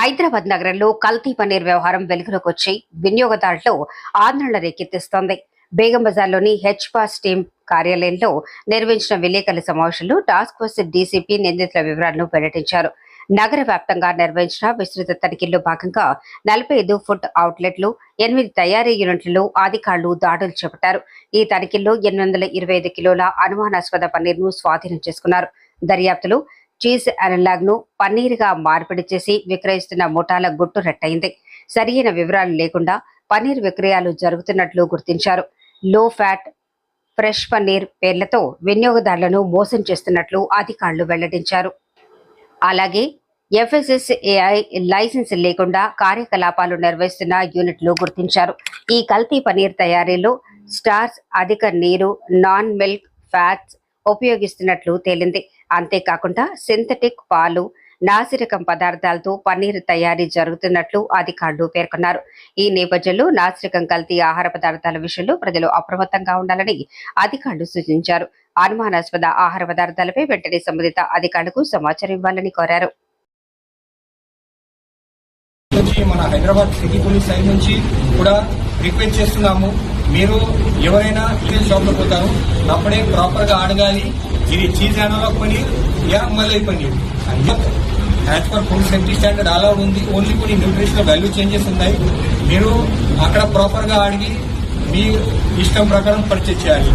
హైదరాబాద్ నగరంలో కల్తీ పన్నీర్ వ్యవహారం వెలుగులోకి వచ్చి వినియోగదారుల్లో ఆందోళన రేకెత్తిస్తోంది. బేగం బజార్లోని హెచ్పాస్ టీమ్ కార్యాలయంలో నిర్వహించిన విలేకరుల సమావేశంలో టాస్క్ ఫోర్స్ డీసీపీ నిందితుల వివరాలను వెల్లడించారు. నగర వ్యాప్తంగా నిర్వహించిన విస్తృత తనిఖీల్లో భాగంగా 45 ఫుడ్ అవుట్లెట్లు, 8 తయారీ యూనిట్లలో అధికారులు దాడులు చేపట్టారు. ఈ తనిఖీల్లో 825 కిలోల అనుమానాస్పద పన్నీర్ను స్వాధీనం చేసుకున్నారు. దర్యాప్తులో చీజ్ అనలాగ్ ను పన్నీర్ గా మార్పిడి చేసి విక్రయిస్తున్న ముఠాల గుట్టు రట్టయింది. సరియైన వివరాలు లేకుండా పన్నీర్ విక్రయాలు జరుగుతున్నట్లు గుర్తించారు. లో ఫ్యాట్, ఫ్రెష్ పన్నీర్ పేర్లతో వినియోగదారులను మోసం చేస్తున్నట్లు అధికారులు వెల్లడించారు. అలాగే ఎఫ్ఎస్ఎస్ఏఐ లైసెన్స్ లేకుండా కార్యకలాపాలు నిర్వహిస్తున్న యూనిట్లు గుర్తించారు. ఈ కల్తీ పన్నీర్ తయారీలో స్టార్చ్, అధిక నీరు, నాన్ మిల్క్ ఫ్యాట్స్ ఉపయోగిస్తున్నట్లు తేలింది. అంతేకాకుండా సింథటిక్ పాలు, నాసిరకం పదార్థాలతో పన్నీర్ తయారీ జరుగుతున్నట్లు అధికారులు పేర్కొన్నారు. ఈ నేపథ్యంలో నాసిరకం కల్తీ ఆహార పదార్థాల విషయంలో ప్రజలు అప్రమత్తంగా ఉండాలని అధికారులు సూచించారు. అనుమానాస్పద ఆహార పదార్థాలపై వెంటనే సంబంధిత అధికారులకు సమాచారం ఇవ్వాలని కోరారు. మన హైదరాబాద్ సిటీ పోలీస్ సైడ్ నుంచి కూడా రిక్వెస్ట్ చేస్తున్నాము. మీరు ఎవరైనా రిటైల్ షాప్ లో పోతారు, అప్పుడే ప్రాపర్ గా అడగాలి, ఇది చీజ్ అనలాగ్ పనీర్ యా malai paneer. As per food safety standard allowed ఉంది. ఓన్లీ కొన్ని న్యూట్రిషనల్ వాల్యూ చేంజెస్ ఉన్నాయి. మీరు అక్కడ ప్రాపర్ గా అడిగి మీ ఇష్టం ప్రకారం పర్చేజ్ చేయాలి.